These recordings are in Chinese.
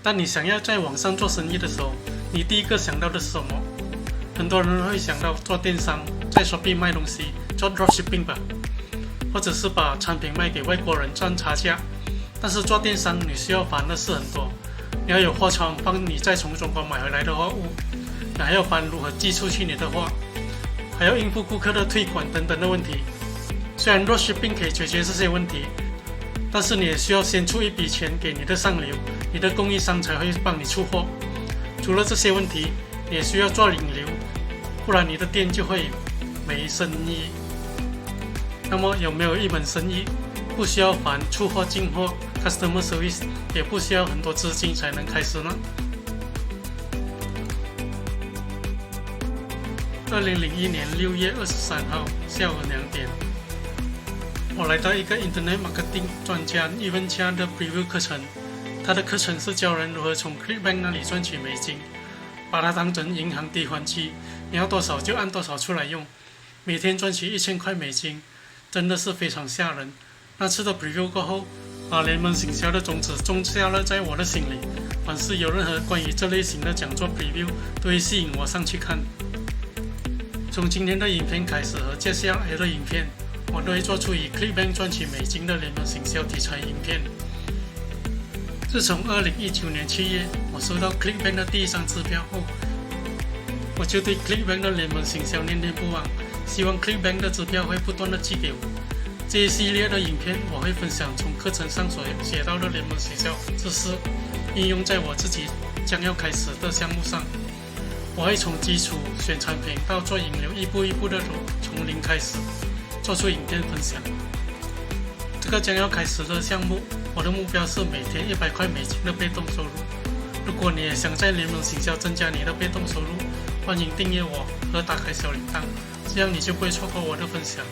当你想要在网上做生意的时候，你第一个想到的是什么？很多人会想到做电商，在 Shopee 卖东西，做 dropshipping 吧，或者是把产品卖给外国人赚差价。但是做电商你需要烦的事很多，你要有货仓帮你再从中国买回来的货物，你还要烦如何寄出去你的货，还要应付顾客的退款等等的问题。虽然 dropshipping 可以解决这些问题，但是你也需要先出一笔钱给你的上流，你的供应商才会帮你出货。除了这些问题，你也需要做引流，不然你的店就会没生意。那么有没有一门生意不需要烦出货进货 customer service， 也不需要很多资金才能开始呢？2001年6月23号下午2点，我来到一个 Internet Marketing 专家 Evan Chia 的 Preview 课程。他的课程是教人如何从 ClickBank 那里赚取美金，把它当成银行提款机，你要多少就按多少出来用，每天赚取1000块美金，真的是非常吓人。那次的 Preview 过后，把联盟行销的种子种下了在我的心里，凡是有任何关于这类型的讲座 Preview 都会吸引我上去看。从今天的影片开始和接下来的影片，我都会做出以 ClickBank 赚取美金的联盟行销题材影片。自从2019年7月我收到 ClickBank 的第一张支票后，我就对 ClickBank 的联盟行销念念不忘，希望 ClickBank 的支票会不断的寄给我。这一系列的影片我会分享从课程上所学到的联盟行销知识，应用在我自己将要开始的项目上。我会从基础选产品到做引流，一步一步的从零开始，做出影片分享。这个将要开始的项目，我的目标是每天100块美金的被动收入。如果你也想在联盟行销增加你的被动收入，欢迎订阅我和打开小铃铛，这样你就不会错过我的分享。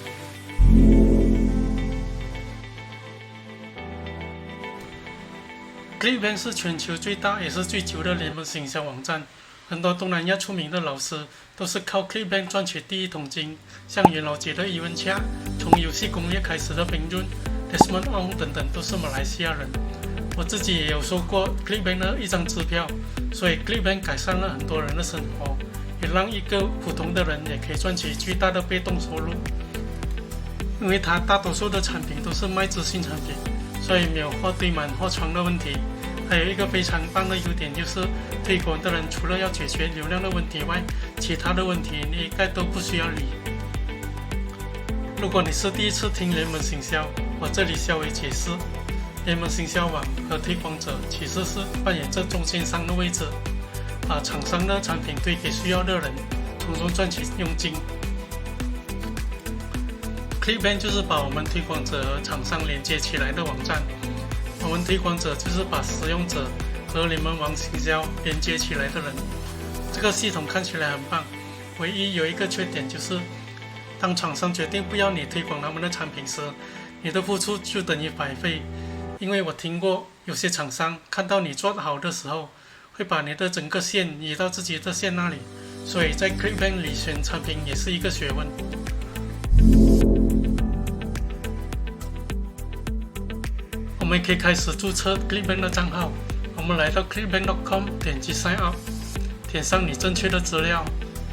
ClickBank 是全球最大也是最久的联盟行销网站，很多东南亚出名的老师都是靠 ClickBank 赚取第一桶金，像元老级的伊文恰，从游戏工业开始的冰润、Desmond Ong 等等都是马来西亚人。我自己也有收过 ClickBank 的一张支票，所以 ClickBank 改善了很多人的生活，也让一个普通的人也可以赚取巨大的被动收入。因为它大多数的产品都是卖资讯产品，所以没有货堆满货仓的问题。还有一个非常棒的优点就是，推广的人除了要解决流量的问题外，其他的问题你应该都不需要理。如果你是第一次听联盟行销，我这里稍微解释，联盟行销网和推广者其实是扮演着中间商的位置，把厂商的产品推给需要的人，从中赚取佣金。ClickBank 就是把我们推广者和厂商连接起来的网站，我们推广者就是把使用者和联盟网行销连接起来的人。这个系统看起来很棒，唯一有一个缺点就是，当厂商决定不要你推广他们的产品时，你的付出就等于白费。因为我听过有些厂商看到你做得好的时候，会把你的整个线移到自己的线那里，所以在 ClickBank 里选产品也是一个学问。我们可以开始注册 ClickBank 的账号。我们来到 clickbank.com， 点击 Sign Up， 填上你正确的资料，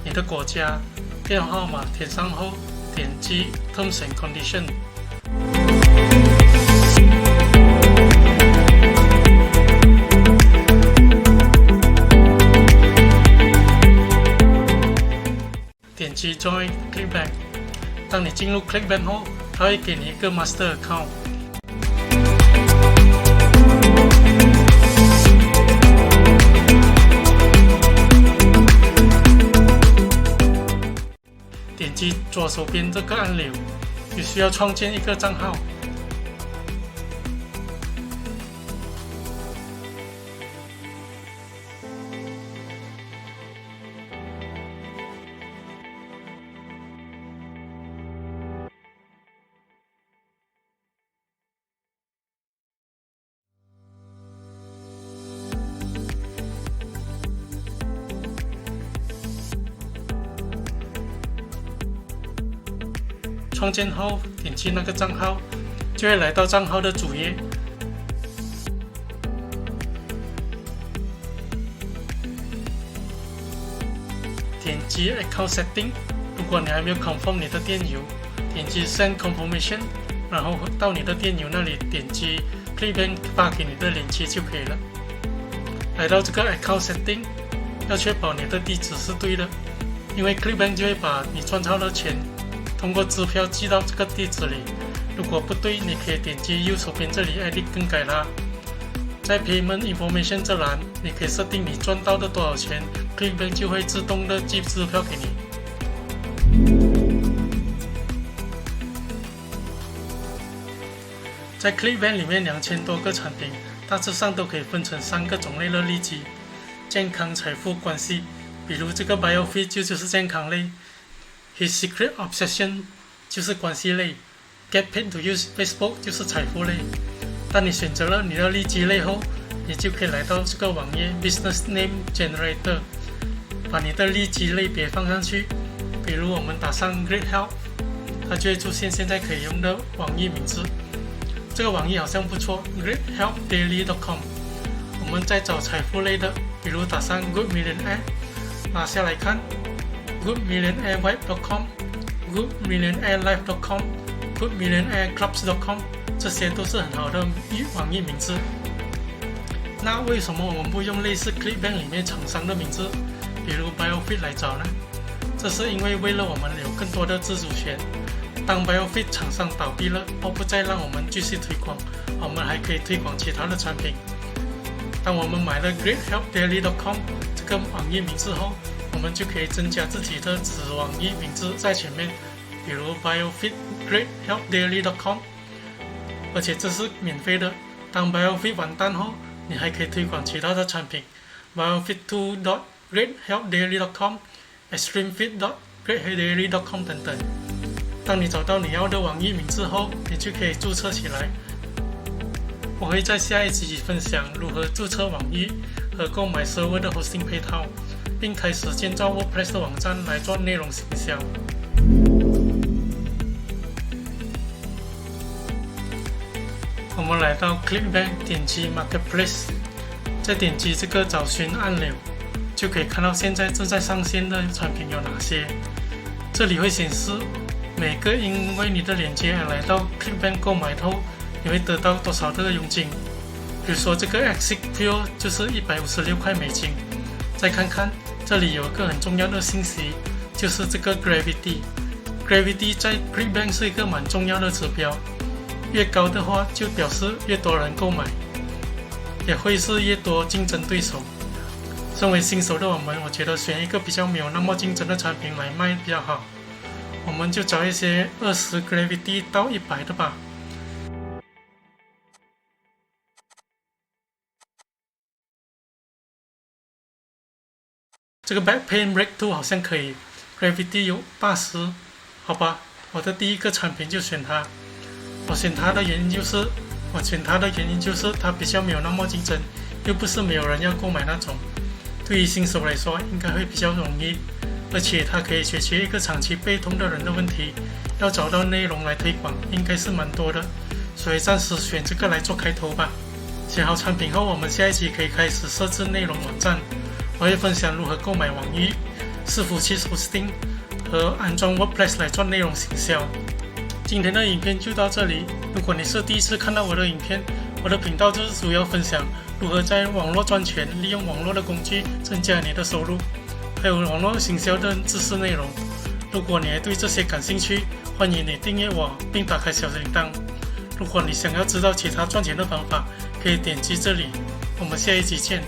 你的国家、电话号码填上后，点击 Terms and Conditions。点击 Join ClickBank。当你进入 ClickBank 后，它会给你一个 Master Account。点击左手边这个按钮，你需要创建一个账号。创建后，点击那个账号，就会来到账号的主页。点击 Account Setting， 如果你还没有 confirm 你的电邮，点击 Send Confirmation， 然后到你的电邮那里点击 ClickBank 发给你的链接就可以了。来到这个 Account Setting， 要确保你的地址是对的，因为 ClickBank 就会把你赚到的钱通过支票寄到这个地址里。如果不对，你可以点击右手边这里 Edit 更改它。在 Payment Information 这栏，你可以设定你赚到的多少钱， ClickBank 就会自动的寄支票给你。在 ClickBank 里面2000多个产品，大致上都可以分成3个种类的利基：健康、财富、关系。比如这个 BioFit 就是健康类， His Secret Obsession 就是关系类， Get Paid to Use Facebook 就是财富类。当你选择了你的利基类后，你就可以来到这个网页 Business Name Generator， 把你的利基类别放上去。比如我们打上 Great Help， 它就会出现现在可以用的网页名字。这个网页好像不错 ，greathelpdaily.com。我们再找财富类的，比如打上 Good Millionaire， 拿下来看 goodmillionairewipe.com、goodmillionaireclubs.com， 这些都是很好的网页名字。那为什么我们不用类似 ClickBank 里面厂商的名字，比如 BioFit 来找呢？这是因为为了我们有更多的自主权。当 BioFit 厂商倒闭了或不再让我们继续推广，我们还可以推广其他的产品。当我们买了 greathelpdaily.com 这个网页名字后，我们就可以增加自己的子网页名字在前面，比如 BioFit greathelpdaily.com， 而且这是免费的。当 BioFit 完蛋后，你还可以推广其他的产品 biofit2.greathelpdaily.com、extremefit.greathelpdaily.com 等等。当你找到你要的网页名字后，你就可以注册起来。我会在下一集分享如何注册网页和购买 server 的 hosting 配套，并开始建造 WordPress 的网站来做内容行销。我们来到 ClickBank， 点击 Marketplace， 再点击这个找寻按钮，就可以看到现在正在上线的产品有哪些。这里会显示每个因为你的链接而来到 ClickBank 购买后，你会得到多少这个佣金。比如说这个 Exit Pure 就是156块美金。再看看这里有一个很重要的信息，就是这个 Gravity。Gravity 在 ClickBank 是一个蛮重要的指标，越高的话就表示越多人购买，也会是越多竞争对手。身为新手的我们，我觉得选一个比较没有那么竞争的产品来卖比较好。我们就找一些20 Gravity 到100的吧。这个 Backpain Breakthrough 好像可以 ，Gravity 有80，好吧，我的第一个产品就选它。我选它的原因就是它比较没有那么竞争，又不是没有人要购买那种。对于新手来说，应该会比较容易。而且它可以解决一个长期背痛的人的问题，要找到内容来推广应该是蛮多的，所以暂时选这个来做开头吧。选好产品后，我们下一集可以开始设置内容网站，我会分享如何购买网域、伺服器 hosting 和安装 WordPress 来做内容行销。今天的影片就到这里，如果你是第一次看到我的影片，我的频道就是主要分享如何在网络赚钱，利用网络的工具增加你的收入，还有网络行销的知识内容。如果你也对这些感兴趣，欢迎你订阅我并打开小铃铛。如果你想要知道其他赚钱的方法，可以点击这里。我们下一集见。